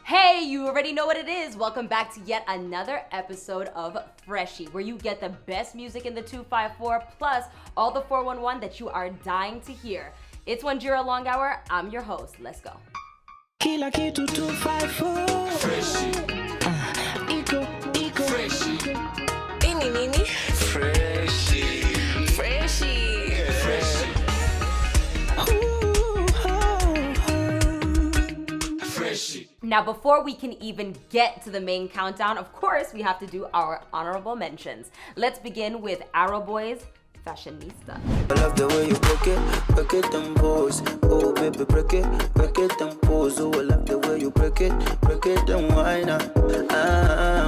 Hey, you already know what it is. Welcome back to yet another episode of Freshi, where you get the best music in the 254 plus all the 411 that you are dying to hear. It's Wanjira Long Hour. I'm your host. Let's go. Kila kitu 254 Freshi. Iko Freshi. Nini? Freshi. Freshi. Freshi. Freshi. Now, before we can even get to the main countdown, of course, we have to do our honorable mentions. Let's begin with Arrow Boys, Fashionista. I love the way you break it and pose. Oh baby, break it and pose. Oh, I love the way you break it and whine.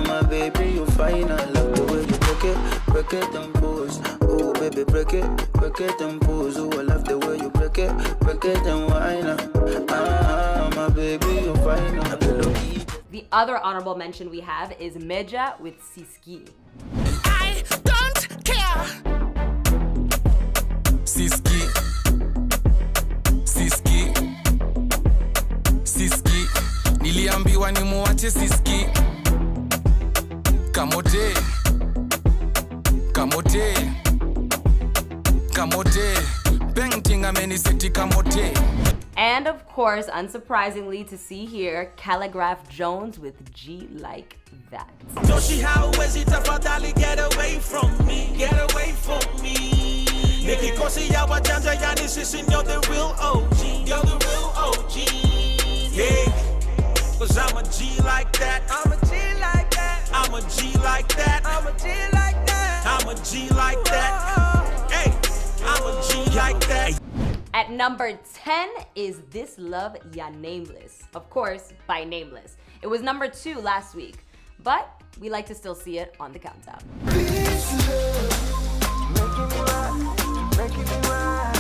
My baby, you fine. I love the way you break it and pose. Oh baby, break it and pose. Oh, I love the way you break it and whine. My baby, you fine. The other honorable mention we have is MEJJA with SISKII. I don't care. Siski niliambiwa ni muache Siski kamote painting ameniseti kamote. And of course, unsurprisingly to see here, KHALIGRAPH Jones with G Like That. Toshi, how is it tafadhali get away from me? Get away from me. Nikikosi ya wajanja yani sisi you're the real OG. You're the real OG. Yeah. Cause I'm a G like that. I'm a G like that. I'm a G like that. I'm a G like that. I'm a G like that. Hey, I'm a G like that. At number 10 is This Love Ya Nameless. Of course, by Nameless. It was number 2 last week, but we like to still see it on the countdown. This love, making me right, making me right.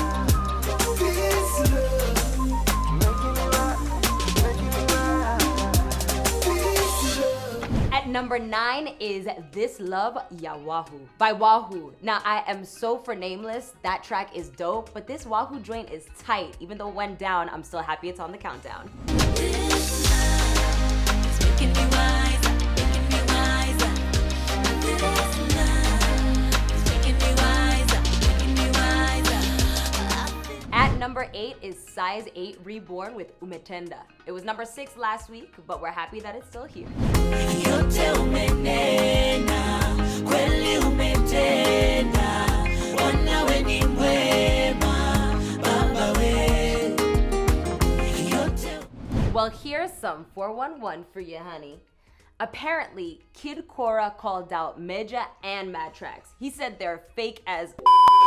This love, making me right, making me right. This love. At number 9 is This Love Ya WAHU by WAHU. Now, I am so for Nameless. That track is dope, but this WAHU joint is tight. Even though it went down, I'm still happy it's on the countdown. This love is making me wiser, making me wiser. This love is making me wiser, making me wiser. At number 8 is Size 8 Reborn with Umetenda. It was number 6 last week, but we're happy that it's still here. Yote umenena, kweli umetenda. Wana we ni mwema, Baba we. Yote. Well, here's some 411 for you, honey. Apparently, Kid Cora called out MEJJA and Matrax. He said they're fake as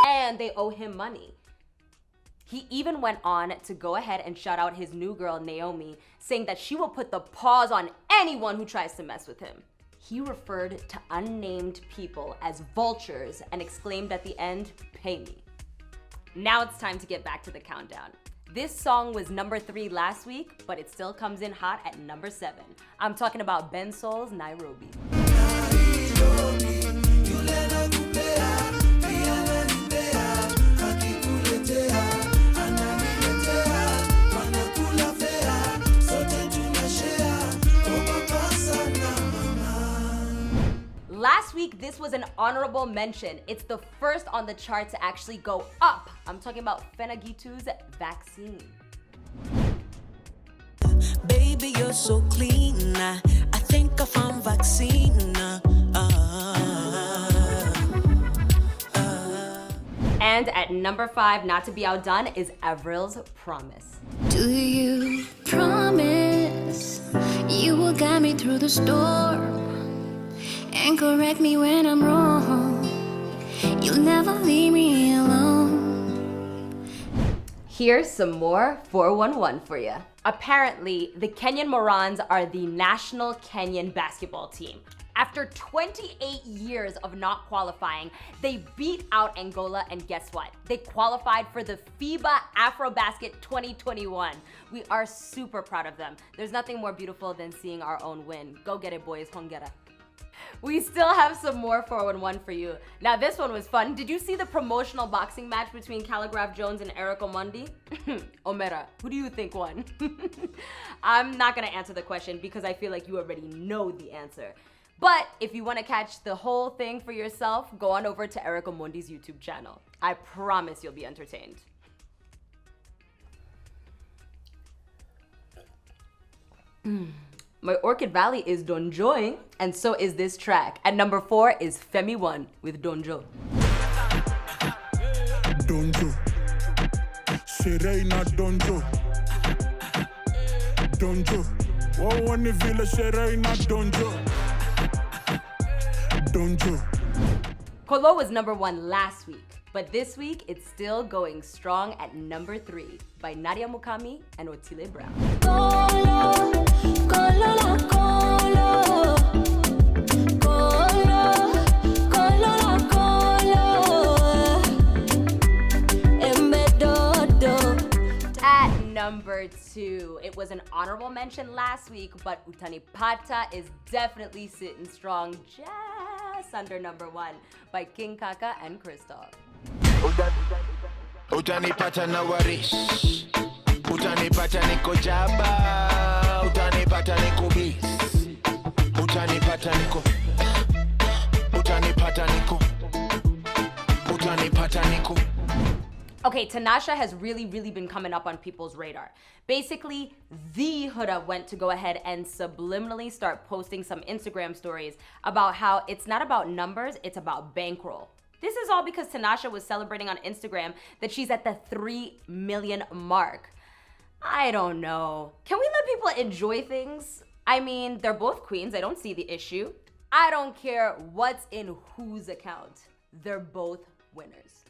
and they owe him money. He even went on to go ahead and shout out his new girl, Naomi, saying that she will put the paws on anyone who tries to mess with him. He referred to unnamed people as vultures and exclaimed at the end, "Pay me." Now it's time to get back to the countdown. This song was number 3 last week, but it still comes in hot at number 7. I'm talking about BENSOUL's Nairobi. Last week, this was an honorable mention. It's the first on the chart to actually go up. I'm talking about FENA GITU's Vaccine. Baby, you're so clean. I think I found vaccine. And at number 5, not to be outdone, is AVRIL's Promise. Do you promise you will guide me through the storm and correct me when I'm wrong? You'll never leave me alone. Here's some more 411 for you. Apparently, the Kenyan Morans are the national Kenyan basketball team. After 28 years of not qualifying, they beat out Angola, and guess what? They qualified for the FIBA AfroBasket 2021. We are super proud of them. There's nothing more beautiful than seeing our own win. Go get it, boys. Hongera. We still have some more 411 for you. Now this one was fun. Did you see the promotional boxing match between KHALIGRAPH Jones and Eric Omondi? Omera, who do you think won? I'm not gonna answer the question because I feel like you already know the answer. But if you wanna catch the whole thing for yourself, go on over to Eric Omondi's YouTube channel. I promise you'll be entertained. My Orchid Valley is Donjoing, and so is this track. At number 4 is FEMI 1 with Donjo. Donjo, Serena Donjo, Donjo. Oh, when you feel a Serena Donjo, Donjo. Kolo was number 1 last week, but this week it's still going strong at number 3 by NADIA MUKAMI and OTILE Brown. Colo, colo la colo, colo, colo la colo, embedodo. At number 2, it was an honorable mention last week, but Utanipata is definitely sitting strong just under number 1 by King Kaka and KRISTOFF. Utanipata na warish, utanipata niko jaba, utanipata niko bis, utanipata niko, utanipata niko, utanipata niko. Okay, Tanasha has really been coming up on people's radar. Basically, the Huda went to go ahead and subliminally start posting some Instagram stories about how it's not about numbers, it's about bankroll. This is all because Tanasha was celebrating on Instagram that she's at the 3 million mark. I don't know. Can we let people enjoy things? I mean, they're both queens. I don't see the issue. I don't care what's in whose account. They're both winners.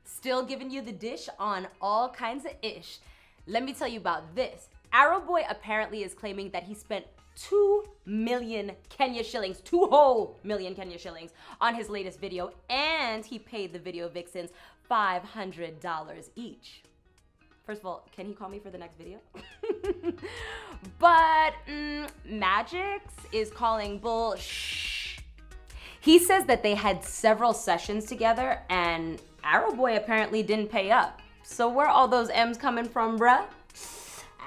Still giving you the dish on all kinds of ish. Let me tell you about this. Arrow Boy apparently is claiming that he spent 2 million Kenya shillings, 2 whole million Kenya shillings on his latest video, and he paid the video vixens $500 each. First of all, can he call me for the next video? But Magix is calling bull shh. He says that they had several sessions together and Arrow Boy apparently didn't pay up. So where all those M's coming from, bruh?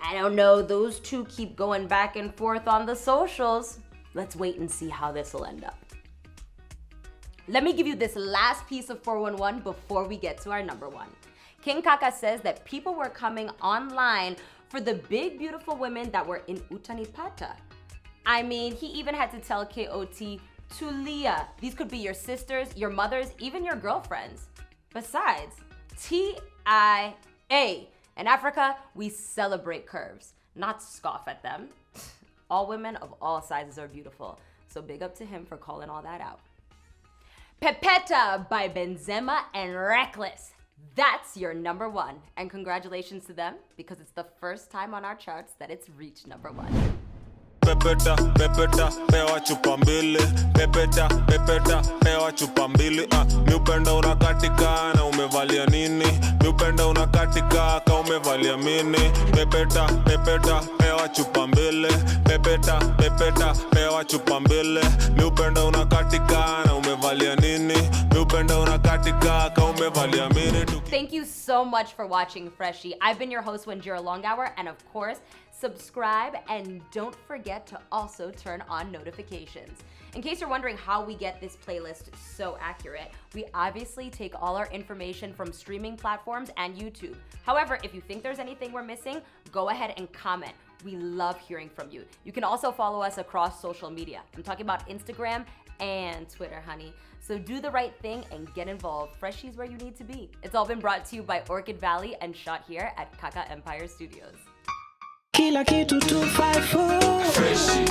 I don't know, those two keep going back and forth on the socials. Let's wait and see how this will end up. Let me give you this last piece of 411 before we get to our number 1. King Kaka says that people were coming online for the big, beautiful women that were in Utanipata. I mean, he even had to tell KOT, Tulia, these could be your sisters, your mothers, even your girlfriends. Besides, TIA. In Africa, we celebrate curves, not scoff at them. All women of all sizes are beautiful, so big up to him for calling all that out. Pepeta by BENZEMA and REKLES. That's your number 1, and congratulations to them because it's the first time on our charts that it's reached number 1. Pepeta, pepeta, pewa chupa mbili. Pepeta, pepeta, pewa chupa mbili. Mi upenda unakatika na umevalia nini? Mi upenda unakatika ka umevalia mini. Pepeta, pepeta, pewa chupa mbili. Pepeta, pepeta, pewa chupa mbili. Mi upenda unakatika na umevalia nini? Mi upenda unakatika ka umevalia mini. Thank you so much for watching Freshi. I've been your host, Wanjira Longhour, and of course, subscribe and don't forget to also turn on notifications. In case you're wondering how we get this playlist so accurate, we obviously take all our information from streaming platforms and YouTube. However, if you think there's anything we're missing, go ahead and comment. We love hearing from you. You can also follow us across social media. I'm talking about Instagram and Twitter, honey. So do the right thing and get involved. Freshi's where you need to be. It's all been brought to you by Orchid Valley and shot here at Kaka Empire Studios. Kila kitu 254 Freshi.